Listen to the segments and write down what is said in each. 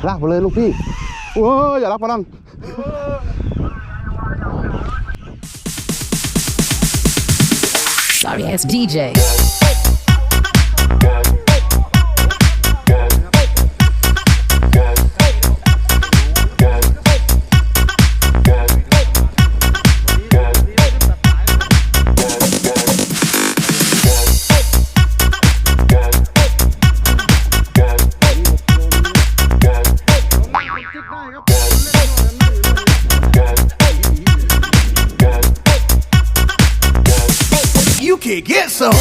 ลากไปเลยลูกพี่โอ้ยอย่ารักพลังSorry ass DJ You can get some.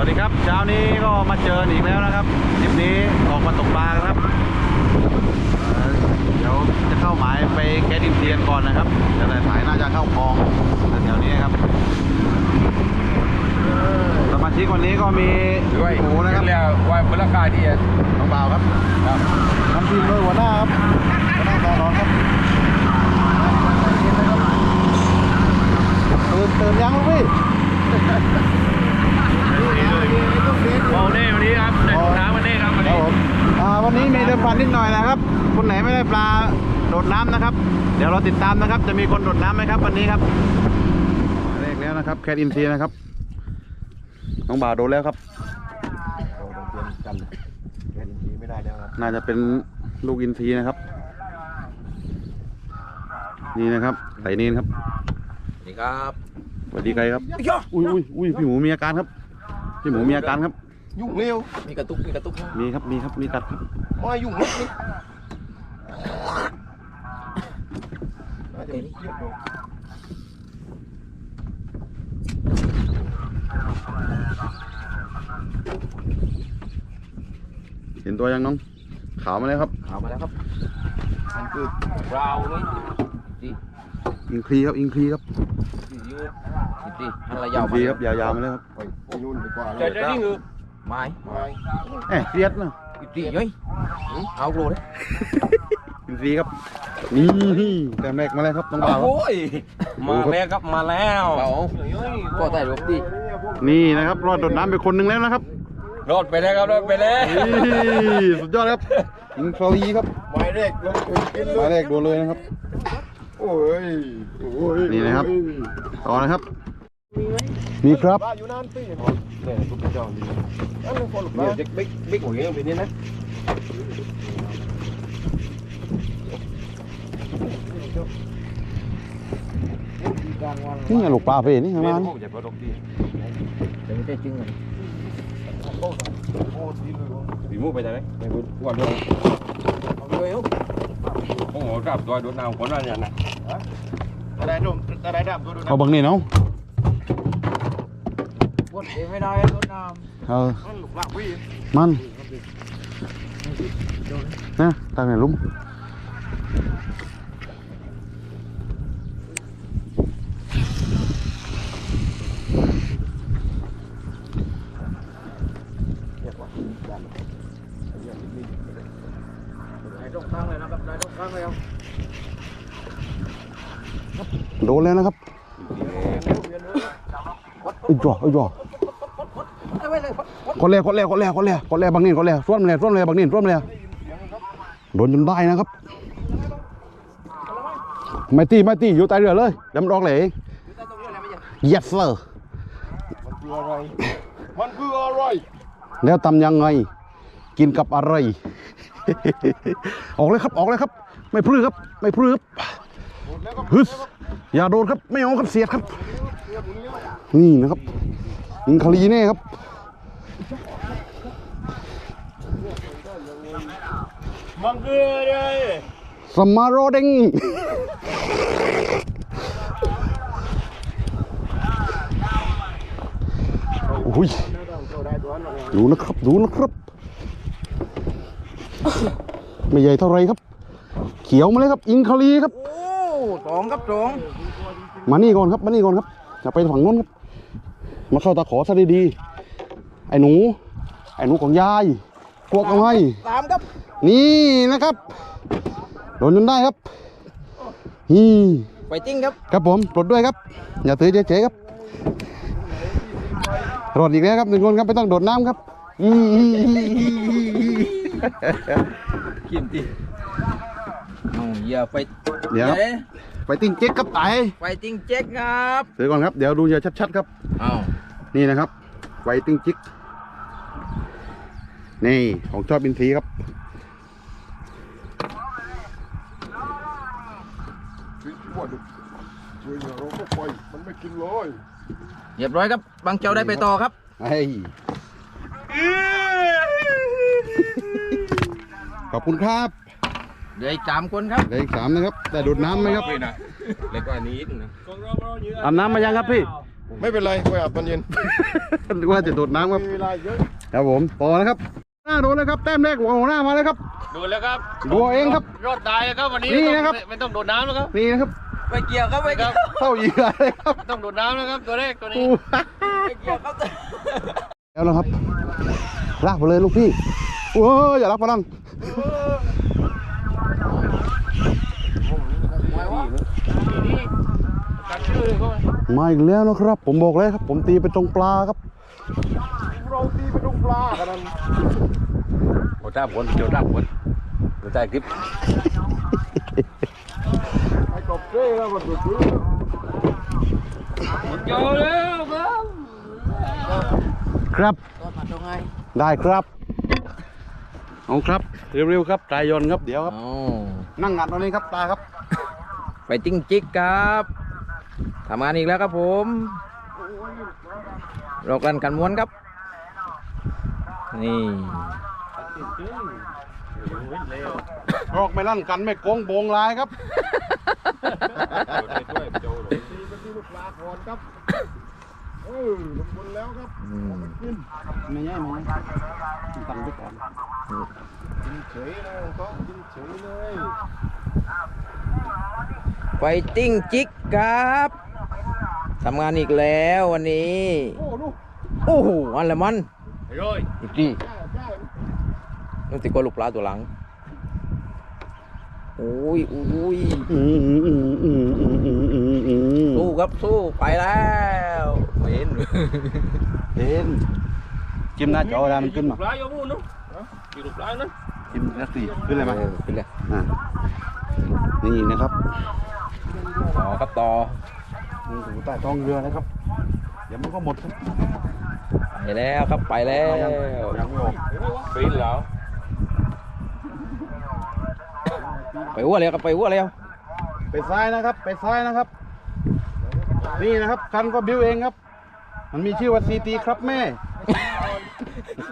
สวัสดีครับเช้านี้ก็มาเจออีกแล้วนะครับทริปนี้ออกมาตกปลากันครับเดี๋ยวจะเข้าหมายไปแก๊สดินเทียนก่อนนะครับเดี๋ยวสายน่าจะเข้าคลองแถวนี้ครับสมาชิกวันนี้ก็มีหมูนะครับเรียกว่ามูลค่าที่น้องบ่าวครับทำทีมโดยหัวหน้าครับหัวหน้าตอนร้อนครับตื่นยังลูกพี่วันนี้ครับในน้ำวันนี้ครับวันนี้มีเดินฟันนิดหน่อยนะครับคนไหนไม่ได้ปลาโดดน้ำนะครับเดี๋ยวเราติดตามนะครับจะมีคนโดดน้ำไหมครับวันนี้ครับแรกแล้วนะครับแคทอินซีนะครับน้องบ่าวโดนแล้วครับน่าจะเป็นลูกอินทรีนะครับนี่นะครับไต่นีนครับสวัสดีครับสวัสดีใครครับอุ้ยพี่หมูมีอาการครับพี่หมูมีอาการครับยุ่งเร็วมีกระตุกมีครับมีกัดครับว่ายุ่งเล็กนี่เห็นตัวยังน้องขาวมาแล้วครับมันคือเราเลยอิงคลีครับอิงคลีครับอะไรยาว ดีครับยาวๆมาแล้วครับเดี๋ยวนี่คือไม้เสียดนะดีเฮ้ยเอาโกรธเลยอินทรีครับนี่แต้มแรกมาแล้วครับน้องบ่าวโอ้ยมาแล้วครับมาแล้วก็ใส่รถดินี่นะครับรอดโดดน้ำไปคนหนึ่งแล้วนะครับรอดไปแล้วครับรอดไปแล้วสุดยอดครับอิงคลีครับหมายเลขโดนเลยนะครับโอ้ยนี่นะครับต่อนะครับมีครับอยู่นานปีเนี่ยทุกเจ้าดีอันนี้คนเนี่ยเด็กบิ๊กหัวเงี้ยเป็นนี่นะนี่ลูกปลาเพ่นี่ข้างล่างอย่าไปรบดีแต่ไม่ได้จริงเลยปีมูไปไหนไปวันเดียวโอ้โหกลับตัวโดนน้ำคนว่าอย่างนั้นได้ดับตัวดูเขาบังนี่เนาะบดไม่ได้โดนน้ำมันนะทางไหนลุ้มโดนแล้วนะครับอีจ่อคนแรกบางนี่คนแรกส่วนเลยบางนี่ส่วนเลยโดนจนได้นะครับไม่ตีอยู่ใต้เรือเลยดำดอกเลย yes sir มันคืออะไรแล้วทำยังไงกินกับอะไร ออกเลยครับไม่พลื้ครับฮึสอย่าโดนครับไม่เอาครับเสียดครับนี่นะครับอิงคลีนี่ครับมันคืออะไรส มาโรเด้งโอ้ยดูนะครับดูนะครับไม่ใหญ่เท่าไรครับเขียวมาเลยครับอิงคาลีครับ โอ้สองครับสอง มานี่ก่อนครับมานี่ก่อนครับอย่าไปฝั่งโน้นครับมาเข้าตาขอซะดีๆไอ้หนูของยายพวกเอาให้ สามครับ นี่นะครับโดนจนได้ครับนี่ ไปจริงครับ ครับผมปลดด้วยครับอย่าถือเฉยๆครับรอดอีกแล้วครับหนึ่งคนครับไม่ต้องโดดน้ำครับ ขีมตีอย่าไป เดี๋ยวไปติ้งเจ๊กครับไต่ ไปจริงเจ๊กครับ ถือก่อนครับเดี๋ยวดูอย่าชัดๆครับ อ้าว นี่นะครับไฟติ้งจิกนี่ของชอบบินสีครับ เรียบร้อยครับบางเจ้าได้ไปต่อครับ ไอ้ขอบคุณครับ เหลืออีกสามคนครับ เหลืออีก3นะครับแต่ดูดน้ำไหมครับ เล็กกว่านี้อีกนะ อาบน้ำมายังครับพี่ ไม่เป็นไรไปอาบตอนเย็น นึกว่าจะดูดน้ำครับ เวลาเยอะ ครับผมพอนะครับหน้าโดนเลยครับแต้มแรกหัวหน้ามาเลยครับ ดูแล้วครับ ดูเอาเองครับ รอดตายแล้วครับวันนี้ นี่นะครับ ไม่ต้องโดดน้ำแล้วครับ นี่นะครับ ไปเกี่ยวครับไปเกี่ยว เข้าเหยื่อเลยครับ ไม่ต้องโดดน้ำแล้วครับตัวแรกตัวนี้ ไปเกี่ยวครับ แล้วนะครับลากไปเลยลูกพี่โอ้ยอย่ารักพลังมาอีกแล้วนะครับ ผมบอกแล้วครับ ผมตีไปตรงปลาครับ เราตีไปตรงปลากันนั้น โอ้จ้าผลเจียวจ้าผลเดี๋ยวจ่ายคลิป ไอ้กบเจ้แล้วมันดูด เจียวแล้วครับ ครับ ก็มาตรงไง ได้ครับเอาครับเร็วๆครับตายยนต์ครับเดี๋ยวครับ อ๋อ นั่งงัดตรงนี้ครับตาครับ ไปจริงจิกครับทำงานอีกแล้วครับผมรอกันม้วนครับนี่ รอกไม่ลั่นกันไม่โกงโบงลายครับ ลงบนแล้วครับ ไม่ใช่มั้งตั้งไปก่อน กินเฉยเลยก็กินเฉยเลย ไปจริงจิกครับทำงานอีกแล้ววันนี้ โอ้ลูก โอ้โหอันละมัน โรย อีกทีนึกถึงก็ลูกปลาตัวหลังโอ้ยสู้ครับสู้ไปแล้วเห็น เห็นจิ้มหน้าจอได้มันขึ้นมา ปลาโยมูนู้กี่ลูกปลานั้น จิ้มหน้าสีขึ้นเลยไหม ขึ้นเลย นี่นะครับ ต่อครับต่อ นี่อยู่ใต้ท้องเรือนะครับเดี๋ยวมันก็หมดครับ ไปแล้วครับไปแล้ว ยังไม่ออก ปีนแล้ว ไปวัวแล้วครับไปวัวแล้ว ไปซ้ายนะครับไปซ้ายนะครับ นี่นะครับคันก็บิ้วเองครับ มันมีชื่อว่าซีตีครับแม่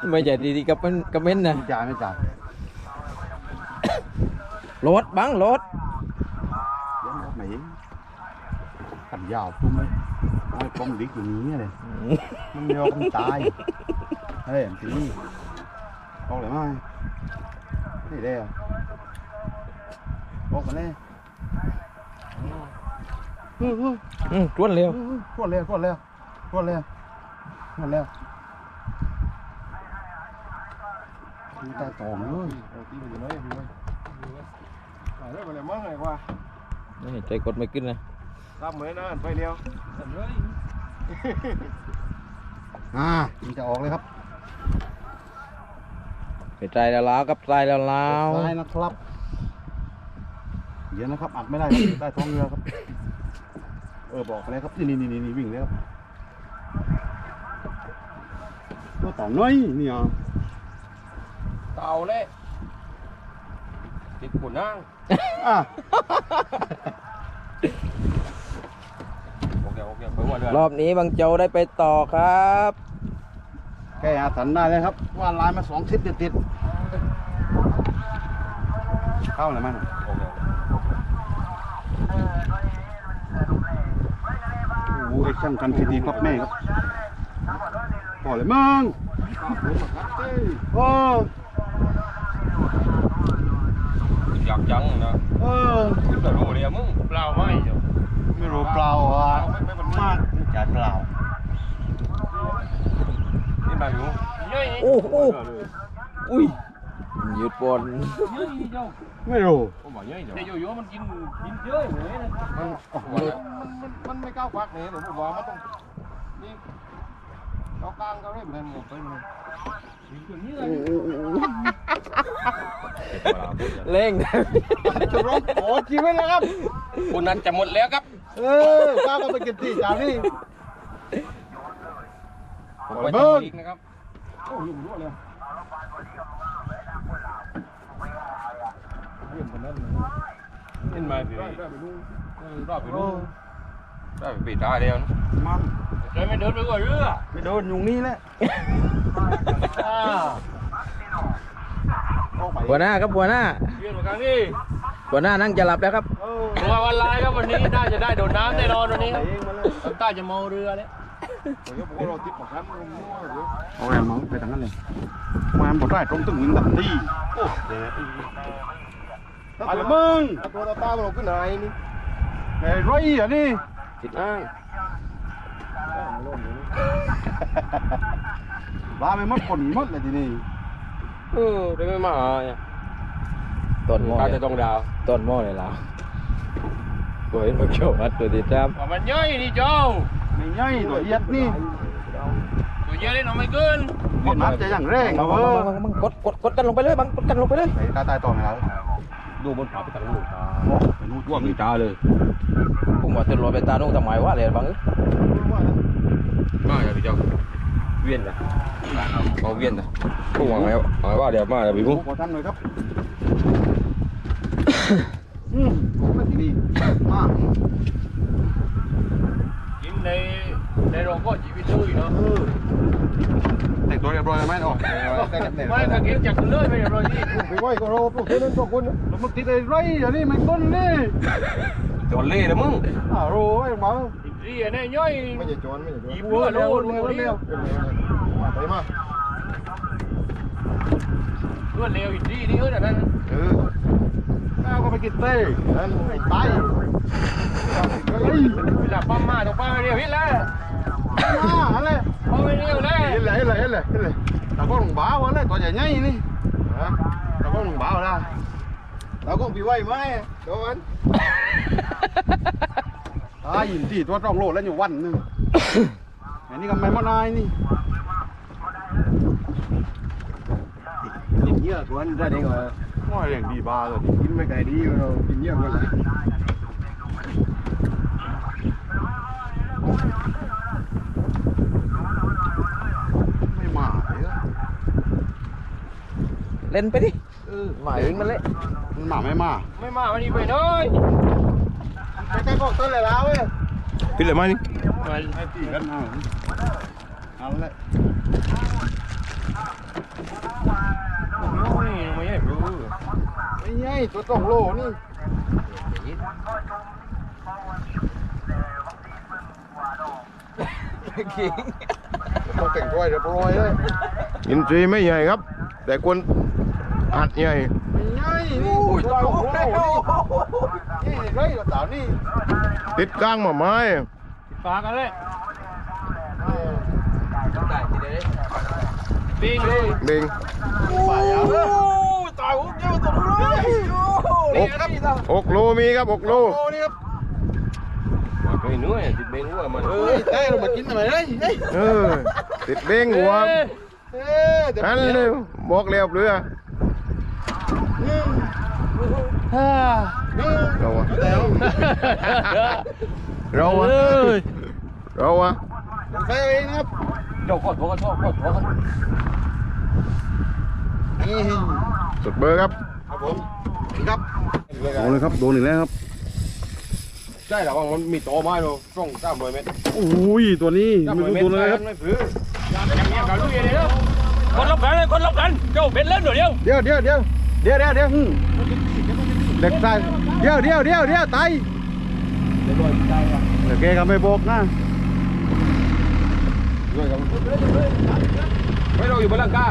ไม่ใช่ดีๆกับเม้นนะ ไม่จ่ายไม่จ่าย รถบังรถ เดี๋ยวไหนขันยาวพุ่มเลยโอ้ยกองดิกอยู่นี้เลยมันเดียวมันตายเฮ้ยทีนี้ออกเลยมั้ยนี่ได้อะออกมาเลย รวดเร็ว รวดเร็วรวดเร็วรวดเร็วรวดเร็วมีตาตองเลย เอาตีไปอยู่ไหนพี่ไว้หายได้ไปเลยมั้งไงวะ นี่ใจกดไม่ขึ้นนะ รับเหมือนนั่นไปเร็ว มันจะออกเลยครับ ไปใจแล้วล้าวครับใจแล้วล้าว ซ้ายนะครับเดี๋ยวนะครับอัดไม่ได้ครับใต้ท้องเรือครับบอกไปเลยครับนี่วิ่งเลยครับตัวเต่าน้อยนี่อ่ะ เต่าเลยติดปุ่นนั่ง อ่ะ โอเคไปว่าเรือ รอบนี้บางโจได้ไปต่อครับ แก้อาถรรพ์ได้เลยครับว่าลายมา2 ทิศติดเข้าเลยมั้ย โอเค ไปช่างกันทีดีครับแม่ครับพอเลยมึงโอ้ อยากจังนะ เออ แต่รู้เลยมึงเปล่าไม่เดี๋ยว ไม่รู้เปล่าอ่ะมากจัดเปล่า นี่มาอยู่ โอ้โหอุ้ยหยุดบอล ไม่รู้ ผมบอกเยอะเดี๋ยว แต่อยู่ๆมันกินเยอะเลยนะ มันไม่ก้าวควักเนี่ยผมว่ามันต้องนี่เรากลางเขาได้เหมือนหมดไปเลย เล่ง จะร้องขอชีวิตแล้วครับ คนนั้นจะหมดแล้วครับ เออก้าวก็ไปกินที่จานนี่ ผมไปทำอีกนะครับ โอ้ยรู้เลยเรื่องคนนั้นเลย เห็นไหมพี่ ได้ไปดู รอบไปดูได้ไปปิดได้แล้วนะ มัน เลยไม่เดินไปกว่าเรือ ไม่โดนยุงนี่แหละ หัวหน้าครับหัวหน้า เรียนมาครั้งนี้ หัวหน้านั่งจะหลับแล้วครับ ตัววันลายครับวันนี้น่าจะได้โดดน้ำแน่นอนวันนี้ครับต้นต้าจะเมาเรือแล้ว เดี๋ยวพวกเราติดของครับมั่วเดี๋ยว เอาแรงมั้งไปทางนั้นเลยมันบดได้ตรงตึงวินตัดดีโอ้เดี๋ยวอะไรมึง ตัวตาเราขึ้นไหนนี่ ไอ้ไรอ่ะนี่ ติดอ้าง บ้าไม่มดคนมดเลยทีนี้ ได้ไม่มาเนี่ย ต้นหม้อ ข้าจะต้องดาว ต้นหม้อเลยแล้วตัวเห็นมันเขียวมัดตัวติดตาม มันย่อยนี่เจ้า ไม่ใช่ตัวเอียดนี่ ตัวเยอะเลยน้องไม่เกิน คนนับจะอย่างแรงเอาเว้ย บังกดกันลงไปเลยบังกดกันลงไปเลย ไอ้ตาตายต่อไหนแล้ว ดูบนผาไปตัดลูกตา โอ้ไปนู่น ว่ามีตาเลย ผมว่าจะรอไปตาโน่ทำไมวะเลยบัง มาอย่าพี่เจ้าเวียนนะเอาเวียนนะพวกว่าไงว่าเดี๋ยวมาเดี๋ยวพี่ โอ้ พุ่ง ขอท่านหน่อยครับมาที่นี่มา กินในโรงก็ชีวิตเลยเนาะ แต่งตัวเรียบร้อยไหมออก ไม่ถ้ากินจากเลยไม่เรียบร้อยนี่ ไปไหวก็เราพวกนั้นพวกคน แล้วมึงติดไอ้ไรอย่างนี้มันก้นนี่ จอนเล่นะมึง โอ้ยมา ดีแน่ย่อย ไม่ใช่จอนไม่ใช่จอน หยิบเรือเร็วเรือเร็ว ไปมา เรือเร็วอีกดีนี่เออนั่น ก้าวก็ไปกินเต้ นั่น ไอ้ตายเฮ้ย เวลาปั๊มมาต้องปั๊มเร็วพี่แล้ว มาอะไร ปั๊มเร็วเลย เห็นเลยตะก้องบ้าวะเลยตัวใหญ่ๆนี่ตะก้องบ้าวละ เราก็ไปไหวไหมโดน ตายยินที่ตัวต้องโลดแล้วอยู่วันนึงอันนี้ก็ไม่มานายนี่ กินเยอะกว่าได้ดีกว่า ว่าเรื่องดีบ้าเลย กินไม่ไก่ดีเรากินเยอะกว่าเลย ไม่มาเลย เล่นไปดิหมายเองมันเละ มันมาไม่มา ไม่มาวันนี้ไปเลย ไปใกล้พวกต้นเลยแล้วเว้ย พี่เลยมานี่ ไอ้ตีกันเอาละ ไม่ใช่รู้ ไม่ใช่ตัวต้องโลนี่ ต้องแต่งตัวเรียบร้อยเลย อินทรีไม่ใหญ่ครับ แต่คนอัดใหญ่ ไม่ใช่นี่ตัวต้องโลนี่ไรตัวสาวนี่ ติดก้างมาไม้ ฝากกันเลย บิงบิง ตายผมเยอะตัวเลย 6 โลมีครับ6 โล โลนี่ครับ ไอ้นู้นติดเบงหัวมัน เต้เรามากินทำไมเลย ติดเบงหัวนั่นเลยบอกเร็วเรือเราอะเราอะ ไปเองครับ เดี๋ยวกดกด นี่ สุดเบอร์ครับ ครับผมครับโดนเลยครับโดนอีกแล้วครับ ใช่หรอว่ามันมีต่อไม้เราส่ง300 เมตร โอ้ยตัวนี้ไม่รู้ตัวเลยครับ ไม่พื้นคนรับกันเลยคนรับกันเจ้าเป็นเล่นหน่อยเดียว เดี๋ยวเด็กตายเดี๋ยวตายเดี๋ยวแกก็ไม่บอกนะ ด้วยกัน ไม่เราอยู่บนหลังกา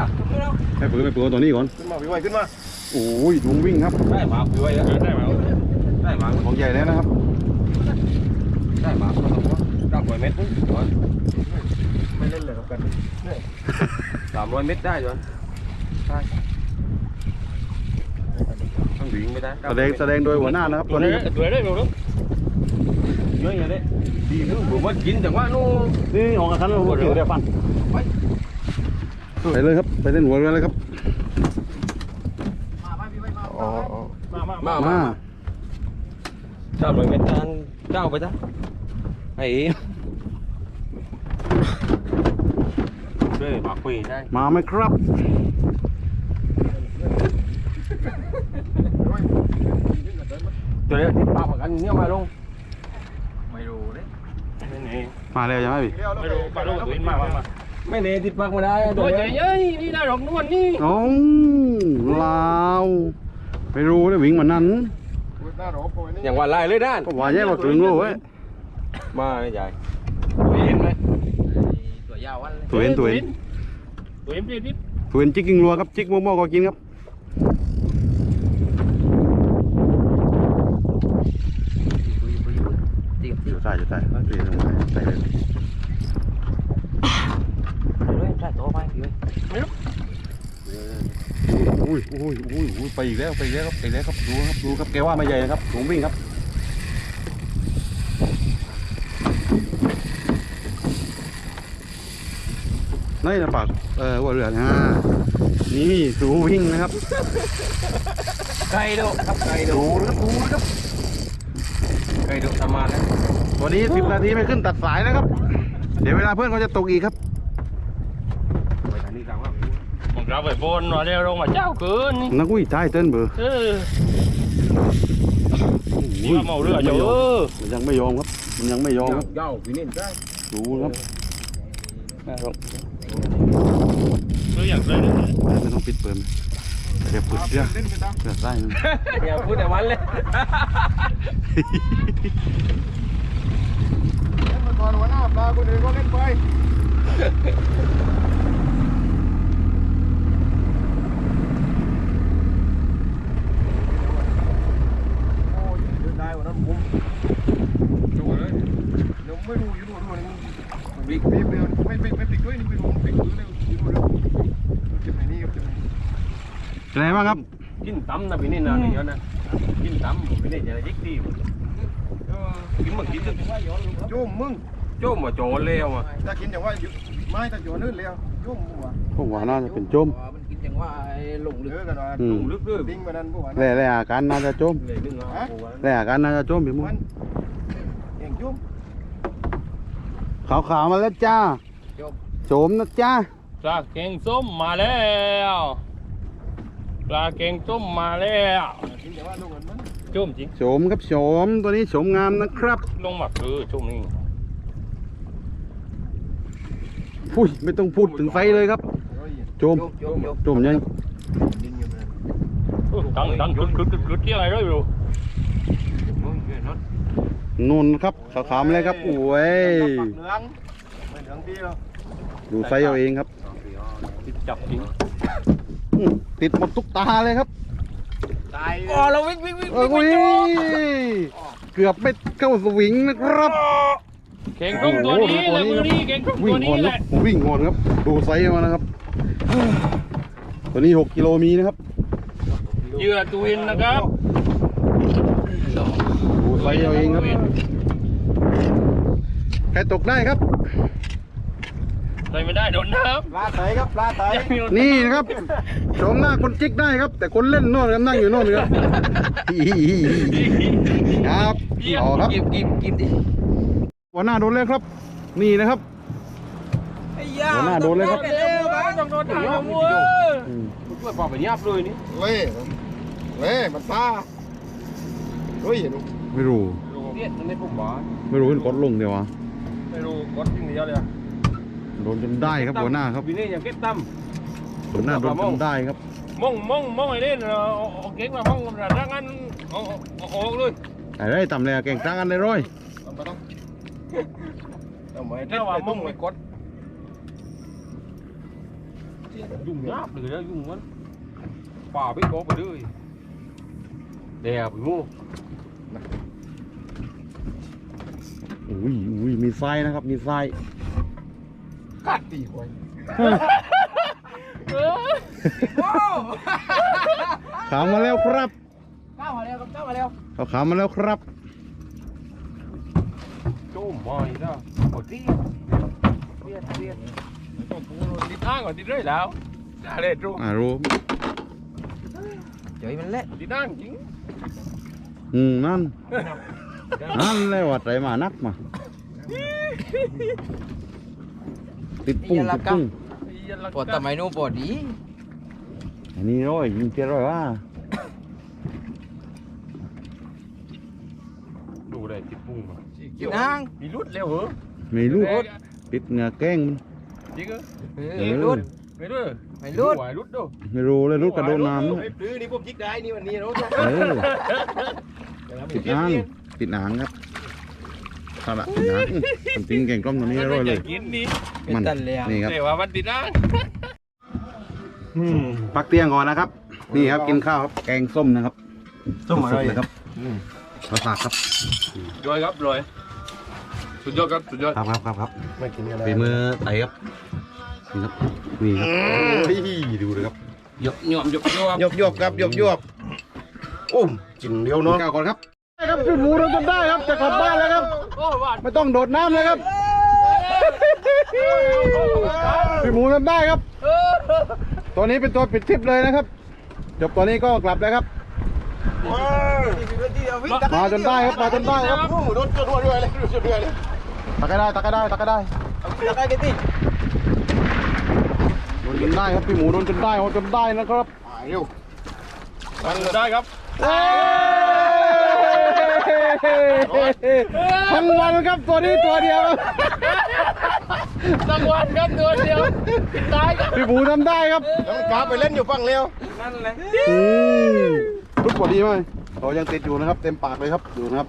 ให้ปืนตัวนี้ก่อน ขึ้นมาพี่ไว้ขึ้นมา โอ้ยถุงวิ่งครับ ได้หมาคุยไว้ได้หมาได้หมา ของใหญ่แล้วนะครับ ได้หมา300 เมตรก่อน ไม่เล่นเลยกับกัน 300 เมตรได้จอนต้องวิ่งไม่ได้ แสดงโดยหัวหน้านะครับตัวนี้ครับ ตัวได้ดูดูเยอะอย่างนี้ดีนึงผมว่ากินแต่ว่านู่น นี่ออกกันแล้วหัวเรือฟันไปเลยครับไปเล่นหัวเรือเลยครับ มา300 เมตรนั้นก้าวไปจ้ะไอ้ด้วยหมาคุยได้ มาไหมครับ ตัวนี้ติดปากเหมือนกันเนี่ยมาลงไม่รู้เลยนี่ มาแล้วใช่ไหมพี่ ไม่รู้ปลาลูกตัวนี้มาไม่เนติดปากมาได้ตัวนี้นี่ได้ดอกนวลนี่ โอ้ลาวไปรู้เลยวิ่งมันนั้น หน้าหรอโอยนี่ อย่างว่าลายเลยด้าน ก็ว่าแย่กว่าถึงรู้เว้ย มาไม่ใหญ่เห็นไหมตัวยาววันเลย ตัวเห็น ตัวเห็นดิบ ตัวเห็นจิกกิ้งรัวครับจิกโม่ก็กินครับจะใส่เปลี่ยนลงมาใส่เลยอุ้ยไปอีกแล้วครับดูครับแกว่าไม่ใหญ่นะครับถุงวิ่งครับนี่นะปากหัวเรือนี่สูวิ่งนะครับ ไก่ดูครับไก่ดูนะครับไก่ดูทำมาแล้ว วันนี้10 นาทีไม่ขึ้นตัดสายนะครับเดี๋ยวเวลาเพื่อนเขาจะตกอีกครับ ไปทางนี้กลางว่า มึงรับไปบนหน่อยเดี๋ยวลงมาเจ้าเกินนี่ นักวิ่งใต้เต้นเบอร์ นี่ว่าเมาเรือเจ้ามันยังไม่ยอมครับมันยังไม่ยอมครับ เย้าพี่นี่ได้ ดูครับ เรืออย่างไรเนี่ย ไม่ต้องปิดเปิดเดี๋ยวปิดเสื้อ เล่นไปตาม เสื้อใส่มัน อย่าพูดแต่วันเลย เล่นมาก่อนหัวหน้าปลาคนอื่นก็เล่นไปโอ้ยเดินได้วันนั้นผมดูเลยเดี๋ยวไม่รู้อยู่ดูนี่บิ๊กเดียวไม่ติดด้วยนี่ไม่รู้ติดด้วยเลยอยู่ดูเจ็บไหนนี่ครับเจ็บไหน เป็นไงบ้างครับ กินตำนะพี่นี่นะเดี๋ยวนะกินตำพี่นี่จะยิกดีกินมันกินจะ โยมมึง โจ้มาโจรเลวอ่ะ ถ้ากินอย่างว่าไม่ถ้าโยนนื่นแล้วโยมมึงวะ พวกว่าน่าจะเป็นโจม มันกินจังว่าลงลึก เยอะกันว่า ลงลึกด้วย ดิ้งมานั่นพวกวะ แร่อาการน่าจะโจม เลยนึงอ่ะ แร่อาการน่าจะโจมพี่มุ้ มัน นเองจุ้ม ขาวมาแล้วจ้าโจมนะจ้า ปลาเก่งส้มมาแล้วปลาเก่งส้มมาแล้ว กินอย่างว่าลูกมัน จุ่มจริง โฉมครับโฉมตัวนี้โฉมงามนะครับ ลงมาคือจุ่มนี่ พุ้ยไม่ต้องพูดถึงไฟเลยครับโจมโจมยัง ตั้งกึดเรียกอะไรด้วยดู นุ่นครับขาวๆมาเลยครับโอ้ย เหลืองไม่เหลืองพี่หรอก ดูไซส์เอาเองครับ จับจริง ติดหมดทุกตาเลยครับ ตาย อ๋อเราวิ่ง โอ้ยเกือบไม่เข้าสวิงนะครับ เก่งส้มตัวนี้เลยมือนี้เก่งส้ม วิ่ ตั ง ว ก่ นี้ อน แห ครับ ละ ผมวิ่งก่อนครับ ดูไซส์มานะครับ ตัวนี้6 กิโลมีนะครับ เหยื่อตัวเองนะครับ ดูไซส์เอาเองครับใครตกได้ครับ ใส่ไม่ได้โดนน้ ปลาไตครับปลาไต ำ นี่นะครับชมหน้าคนจิกได้ครับ แต่คนเล่นโน่นครับนั่งอยู่โน่นครับครับต่อครับ กินดิ หัวหน้าโดนเลยครับ นี่นะครับหัวหน้าโดนเลยครับ ต้องโดนถ่ายมามัว ช่วยปอบไปยับเลยนี่ เว้ยมันปลาเฮ้ยลูก ไม่รู้ เรียกมันไม่ปุ๊บหรอ ไม่รู้เป็นกดลงเดี๋ยววะ ไม่รู้กดจริงเดียวเลย โดนจนได้ครับหัวหน้าครับ พี่นี่ยังเก็บตั้ม หัวหน้าโดนจนได้ครับ มองไอ้เล่นเก่งมามองร่างงั้นออกเลย ไอ้ไรต่ำเลยเก่งตั้งกันเลยร้อย มันต้อง ทำไมถ้าว่ามงไม่กด ยุ่งยากเลยนะยุ่งมันป่าไปโกไปเลยเดี๋ยวไปงู อุ้ยมีไส้นะครับมีไส้ กัดตีหวย ขามมาแล้วครับ ก้าวมาแล้วครับก้าวมาแล้ว เอาขามมาแล้วครับ โจ้มอยนะโอ้ที่เรียน ติดอ้างก่อนติดเรื่อยแล้วจะเล่นรู้ รู้ เจยมันเละ ติดอ้างจริง นั่นเลยว่าใจมานักมาติดปุ้งติดปุ้ง ปวดทำไมนู้ปวดดี อันนี้ร้อยยิงเพี้ยร้อยว่า ดูได้ติดปุ้งมา นาง มีรุดเร็วเหรอ ไม่รู้ติดเหงือแกล้งมัน จริงเหรอ รุด ไม่รู้ ไม่รุด ไหวรุดดู ไม่รู้เลยรู้กระโดดน้ำ หรือนี่ผมจิกได้นี่วันนี้รู้จัก ติดอ่างครับเอาละติดอ่างผมจริงเก่งกล้องตัวนี้ร้อยเลย กินนี่ มันนี่ครับ แต่ว่ามันติดอ้าง พักเที่ยงก่อนนะครับ นี่ครับกินข้าวครับแกงส้มนะครับสดๆเลยครับข้าวสากครับ รวยครับรวยสุดยอดครับสุดยอด ครับ ไม่กินอะไร ฝีมือไต่ครับนี่ครับดูเลยครับ หยบหยบหยบหยบ ยบครับยบจินเดียวเนาะ ข้าวก่อนครับได้ครับพี่หมูเราจนได้ครับจะกลับบ้านแล้วครับ โอ้บาด ไม่ต้องโดดน้ำเลยครับพี่หมูทำได้ครับ ตัวนี้เป็นตัวปิดทริปเลยนะครับ จบตัวนี้ก็กลับแล้วครับ มาจนได้ครับมาจนได้ครับ โดนจนหัวด้วยเลยจนด้วยเลย ตักให้ได้ตักให้ได้ตักให้ได้ จะได้กี่ตี โดนจนได้ครับพี่หมูโดนจนได้โดนจนได้นะครับ เร็ว ได้ครับ ทั้งวันครับตัวนี้ตัวเดียว รางวัลครับตัวเดียวตายครับ พี่หมูทำได้ครับ แล้วกาไปเล่นอยู่ฝั่งเร็ว นั่นแหละ รุดพอดีไหมเขายังติดอยู่นะครับเต็มปากเลยครับดูนะครับ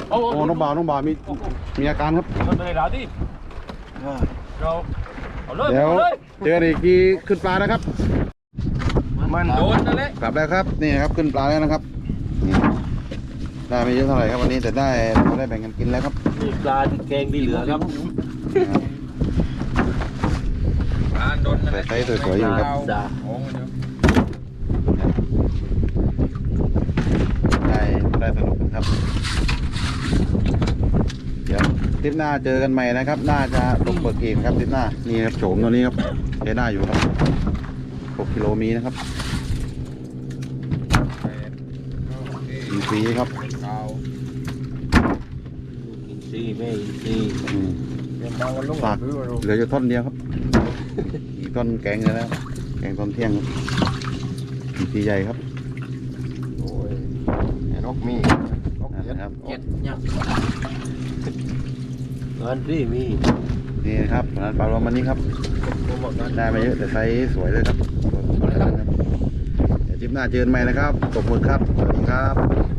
โอ้ โอ้น้องบ่าวมีอาการครับ มันเลยแล้วดิเราเอาเลย เดี๋ยว เอาเลย เจออีกทีขึ้นปลานะครับ มัน โดนนั่นแหละ กลับแล้วครับนี่นะครับขึ้นปลาแล้วนะครับนี่ได้ไม่เยอะเท่าไหร่ครับวันนี้แต่ได้เราได้แบ่งกันกินแล้วครับ นี่ปลาที่แกงที่เหลือครับปลาโดนนั่นแหละ ใส่ไซส์สวยๆอยู่ครับ ด่า ได้สนุกกันครับ เดี๋ยวทริปหน้าเจอกันใหม่นะครับ น่าจะลงเปิดเกมครับทริปหน้านี่ครับโฉมตัวนี้ครับใช้ได้อยู่ครับ6 กิโลมีนะครับอินทรีย์ครับ ซีไม่ซี ฝากเหลืออยู่ท่อนเดียวครับ อีกท่อนแกงเลยแล้วแกงตอนเที่ยงครับอินทรีย์ใหญ่ครับ โอ้ยนกมีนกเย็ด นะครับ เจ็ดเนี่ยเงินที่มี นี่นะครับร้านปลารวมวันนี้ครับ ได้มาเยอะแต่ไซส์สวยเลยครับสวยๆทั้งนั้นครับเดี๋ยวทริปหน้าเจอกันใหม่นะครับตบมือครับสวัสดีครับ